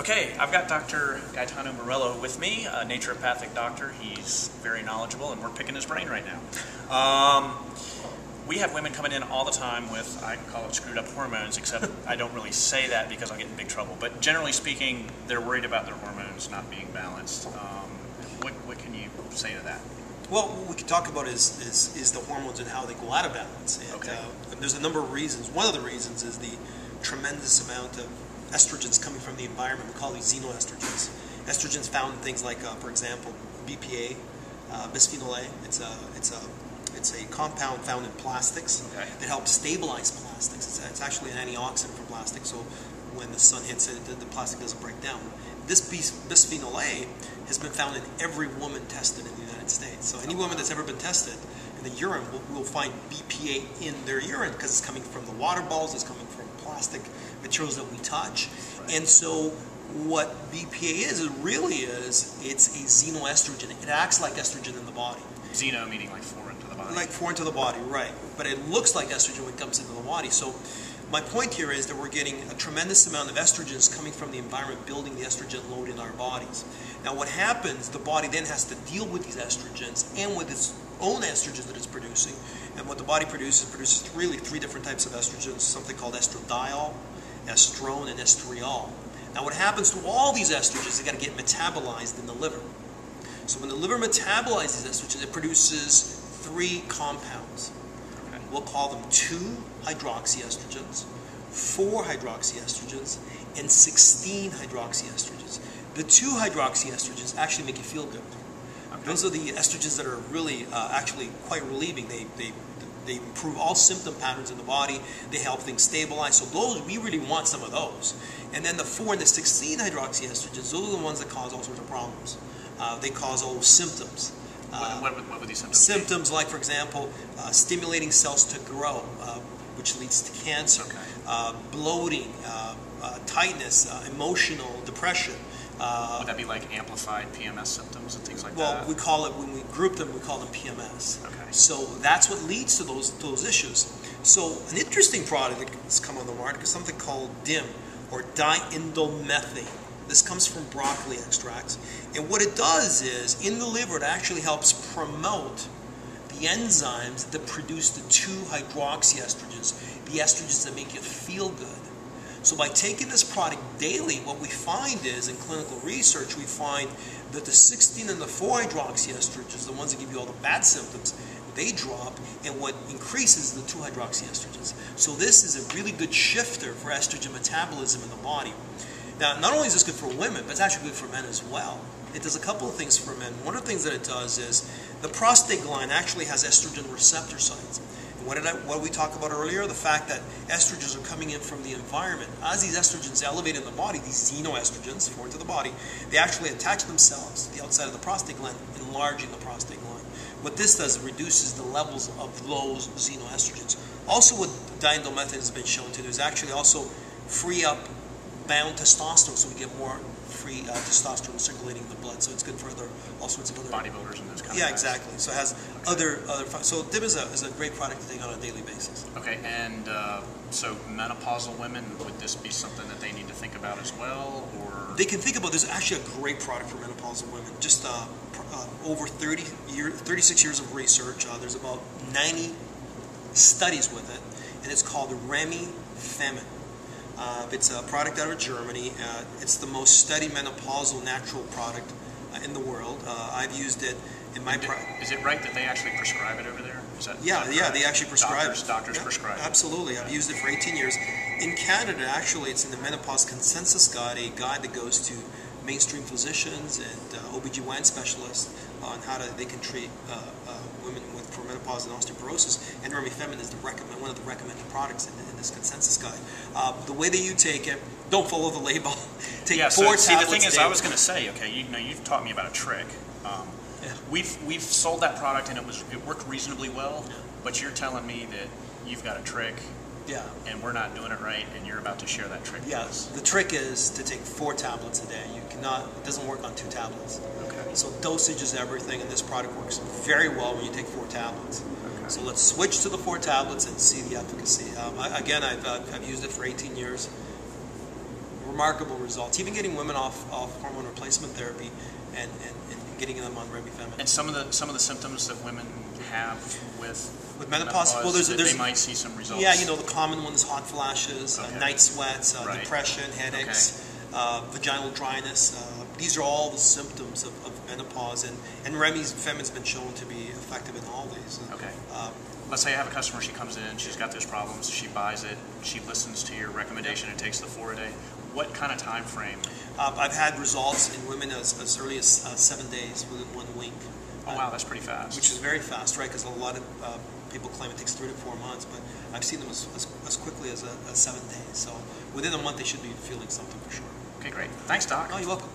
Okay, I've got Dr. Gaetano Morello with me, a naturopathic doctor. He's very knowledgeable, and we're picking his brain right now. We have women coming in all the time with, I call it screwed up hormones, except I don't really say that because I'll get in big trouble. But generally speaking, they're worried about their hormones not being balanced. What can you say to that? Well, what we can talk about is the hormones and how they go out of balance. And, okay. And there's a number of reasons. One of the reasons is the tremendous amount of estrogens coming from the environment. We call these xenoestrogens. Estrogens found in things like, for example, BPA, bisphenol A. It's a compound found in plastics that helps stabilize plastics. It's actually an antioxidant for plastic, so when the sun hits it, the plastic doesn't break down. This bisphenol A has been found in every woman tested in the United States. So any woman that's ever been tested in the urine will find BPA in their urine because it's coming from the water bottles, it's coming from plastic materials that we touch. Right. And so what BPA is, it's a xenoestrogen. It acts like estrogen in the body. Xeno meaning like foreign to the body. Like foreign to the body, right. But it looks like estrogen when it comes into the body. So my point here is that we're getting a tremendous amount of estrogens coming from the environment, building the estrogen load in our bodies. Now what happens, the body then has to deal with these estrogens and with its own estrogens that it's producing. And what the body produces really three different types of estrogens, something called estradiol, estrone, and estriol. Now what happens to all these estrogens, they got to get metabolized in the liver. So when the liver metabolizes these estrogens, it produces three compounds. Okay. We'll call them 2-hydroxyestrogens, 4-hydroxyestrogens, and 16-hydroxyestrogens. The 2-hydroxyestrogens actually make you feel good. Okay. Those are the estrogens that are really actually quite relieving. They improve all symptom patterns in the body. They help things stabilize. So those, we really want some of those. And then the 4 and the 16-hydroxyestrogens, those are the ones that cause all sorts of problems. They cause all symptoms. What would these symptoms be? Symptoms like, for example, stimulating cells to grow, which leads to cancer, bloating, tightness, emotional depression. Would that be like amplified PMS symptoms and things like that? Well, we call it, when we group them, we call them PMS. Okay. So that's what leads to those issues. So an interesting product that's come on the market is something called DIM, or diindolylmethane. This comes from broccoli extracts. And what it does is, in the liver, it actually helps promote the enzymes that produce the 2-hydroxyestrogens, the estrogens that make you feel good. So by taking this product daily, what we find is, in clinical research, we find that the 16 and the 4-hydroxyestrogens, the ones that give you all the bad symptoms, they drop, and what increases the 2-hydroxyestrogens. So this is a really good shifter for estrogen metabolism in the body. Now, not only is this good for women, but it's actually good for men as well. It does a couple of things for men. One of the things that it does is the prostate gland actually has estrogen receptor sites. And what did we talk about earlier? The fact that estrogens are coming in from the environment. As these estrogens elevate in the body, these xenoestrogens, foreign to the body, they actually attach themselves to the outside of the prostate gland, enlarging the prostate gland. What this does, it reduces the levels of those xenoestrogens. Also, what diindolylmethane has been shown to do is actually also free up bound testosterone, so we get more free testosterone circulating in the blood. So it's good for all sorts of other bodybuilders and those kind of guys. guys. Exactly. So it has other. So DIM is a great product to take on a daily basis. Okay, and so menopausal women, would this be something that they need to think about as well, or they can think about? There's actually a great product for menopausal women. Just over 36 years of research. There's about 90 studies with it, and it's called Remifemin. It's a product out of Germany. It's the most studied menopausal natural product in the world. I've used it in my practice. Is it right that they actually prescribe it over there? Is that they actually prescribe it. Doctors prescribe it. Absolutely. I've used it for 18 years. In Canada, actually, it's in the Menopause Consensus Guide, a guide that goes to mainstream physicians and OBGYN specialists on how they can treat women for menopause and osteoporosis. And Remifemin is one of the recommended products in this consensus guide. The way that you take it, don't follow the label. Take 4 tablets the thing is, daily. I was going to say, okay, you've taught me about a trick. We've sold that product and it worked reasonably well, but you're telling me that you've got a trick. Yeah. And we're not doing it right, and you're about to share that trick. Yes. The trick is to take 4 tablets a day. It doesn't work on 2 tablets. Okay. So dosage is everything, and this product works very well when you take 4 tablets. Okay. So let's switch to the 4 tablets and see the efficacy. Again, I've used it for 18 years. remarkable results. Even getting women off hormone replacement therapy and getting them on Remifemin. And some of the symptoms that women have with menopause, well, they might see some results. Yeah, the common ones: hot flashes, Okay. night sweats, Right. depression, headaches, vaginal dryness. These are all the symptoms of menopause, and Remifemin's been shown to be effective in all these. Okay. Let's say I have a customer, she comes in, she's got those problems, she buys it, she listens to your recommendation and takes the 4-a-day. What kind of time frame? I've had results in women as early as 7 days, within 1 week. Oh wow, that's pretty fast. Which is very fast, right? Because a lot of people claim it takes 3 to 4 months, but I've seen them as quickly as 7 days. So within a month, they should be feeling something for sure. Okay, great. Thanks, Doc. Oh, you're welcome.